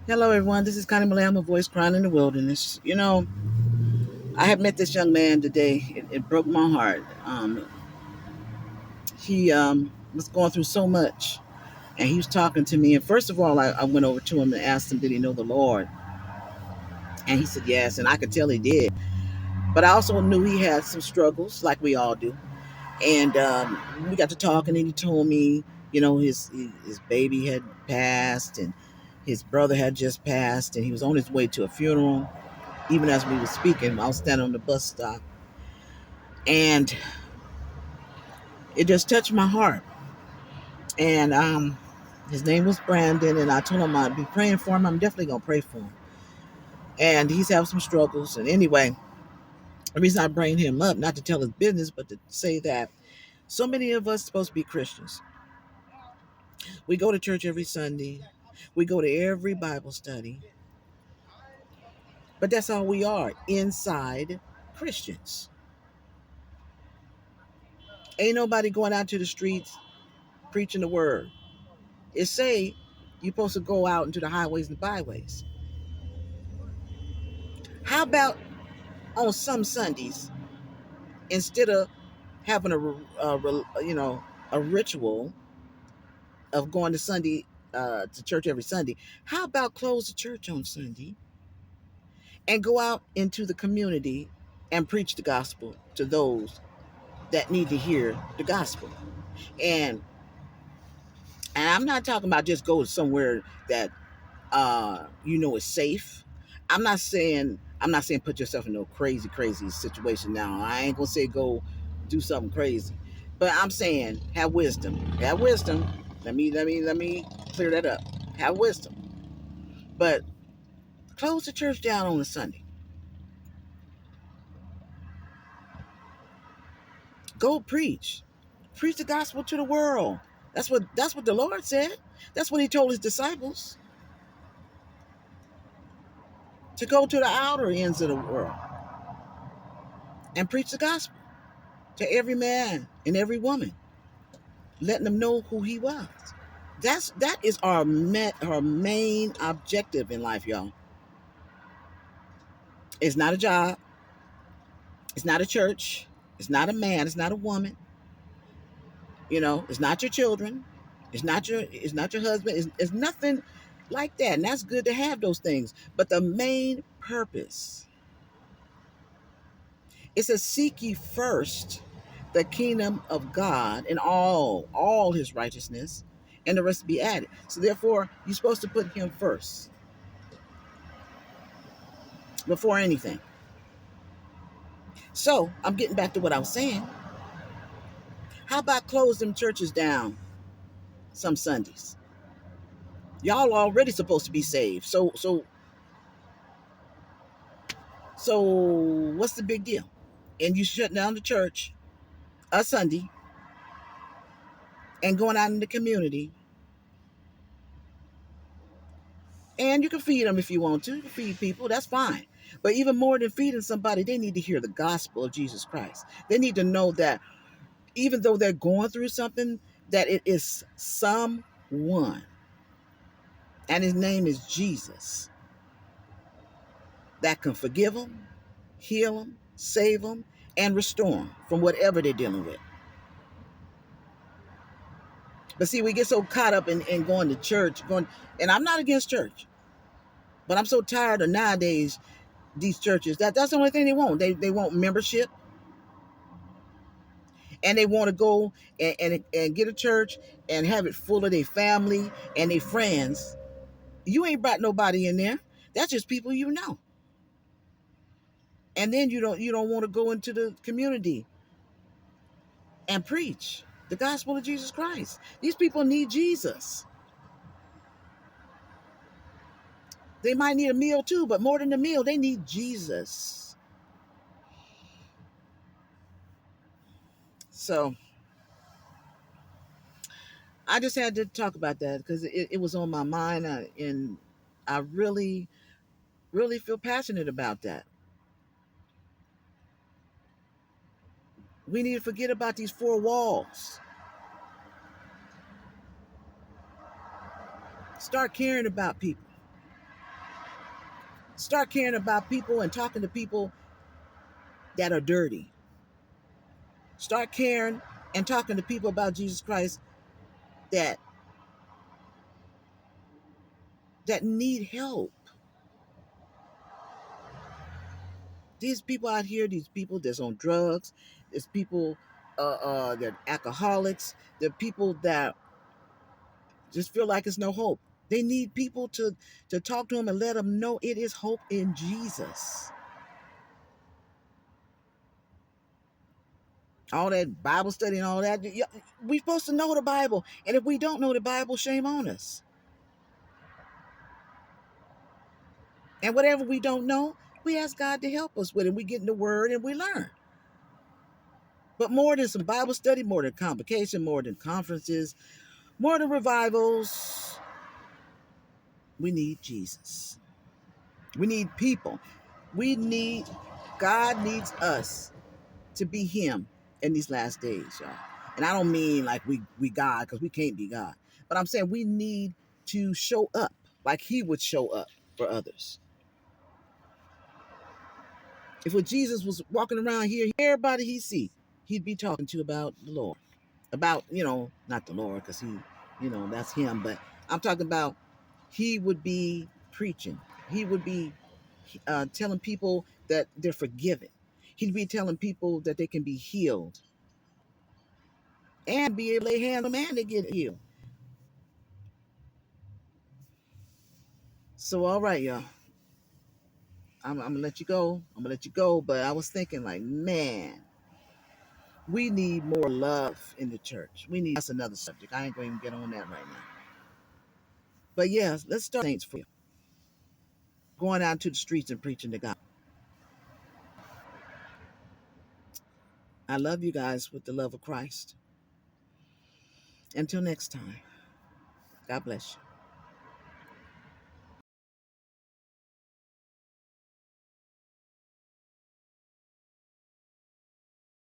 Hello, everyone. This is Connie Malay. I'm a voice crying in the wilderness. I have met this young man today. It broke my heart. He was going through so much, and he was talking to me. And first of all, I went over to him and asked him, did he know the Lord? And he said yes, and I could tell he did. But I also knew he had some struggles, like we all do. And we got to talking, and he told me, his baby had passed, and his brother had just passed, and he was on his way to a funeral. Even as we were speaking, I was standing on the bus stop, and it just touched my heart. And his name was Brandon, and I told him I'd be praying for him. I'm definitely gonna pray for him. And he's having some struggles. And anyway, the reason I bring him up, not to tell his business, but to say that so many of us supposed to be Christians. We go to church every Sunday. We go to every Bible study. But that's all we are inside Christians. Ain't nobody going out to the streets preaching the word. It say you're supposed to go out into the highways and byways. How about on some Sundays, instead of having a ritual of going to Sunday to church every Sunday, how about close the church on Sunday and go out into the community and preach the gospel to those that need to hear the gospel? And and I'm not talking about just go somewhere that is safe. I'm not saying put yourself in no crazy situation. Now I ain't gonna say go do something crazy, but I'm saying have wisdom. Have wisdom. Let me clear that up. Have wisdom. But close the church down on a Sunday. Go preach. Preach the gospel to the world. That's what the Lord said. That's what he told his disciples, to go to the outer ends of the world and preach the gospel to every man and every woman, letting them know who he was. That is our main objective in life, y'all. It's not a job. It's not a church. It's not a man. It's not a woman. It's not your children. It's not your husband. It's nothing like that. And that's good to have those things. But the main purpose is to seek ye first the kingdom of God and all his righteousness, and the rest to be added. So therefore, you're supposed to put him first before anything. So I'm getting back to what I was saying. How about close them churches down some Sundays? Y'all already supposed to be saved. So what's the big deal? And you shutting down the church a Sunday and going out in the community, and you can feed them if you want to. You can feed people, that's fine. But even more than feeding somebody, they need to hear the gospel of Jesus Christ. They need to know that even though they're going through something, that it is someone, and his name is Jesus, that can forgive them, heal them, save them, and restore them from whatever they're dealing with. But see, we get so caught up in going to church, and I'm not against church, but I'm so tired of nowadays these churches that's the only thing they want. They want membership, and they want to go and get a church and have it full of their family and their friends. You ain't brought nobody in there. That's just people you know. And then you don't want to go into the community and preach the gospel of Jesus Christ. These people need Jesus. They might need a meal too, but more than a meal, they need Jesus. So I just had to talk about that because it was on my mind, and I really, really feel passionate about that. We need to forget about these four walls. Start caring about people. Start caring about people and talking to people that are dirty. Start caring and talking to people about Jesus Christ that need help. These people out here, these people that's on drugs, there's people that are alcoholics, there are people that just feel like it's no hope. They need people to talk to them and let them know it is hope in Jesus. All that Bible study and all that, we're supposed to know the Bible. And if we don't know the Bible, shame on us. And whatever we don't know, we ask God to help us with it. We get in the Word and we learn. But more than some Bible study, more than convocation, more than conferences, more than revivals, we need Jesus. We need people. God needs us to be Him in these last days, y'all. And I don't mean like we God, because we can't be God. But I'm saying we need to show up like He would show up for others. If when Jesus was walking around here, everybody he see, he'd be talking to about the Lord. About, not the Lord, because he, that's Him. But I'm talking about He would be preaching. He would be telling people that they're forgiven. He'd be telling people that they can be healed and be able to lay hands on them and they get healed. So, all right, y'all. I'm going to let you go. I'm going to let you go. But I was thinking like, man, we need more love in the church. That's another subject. I ain't going to even get on that right now. But yeah, let's start saints for you. Going out to the streets and preaching to God. I love you guys with the love of Christ. Until next time, God bless you.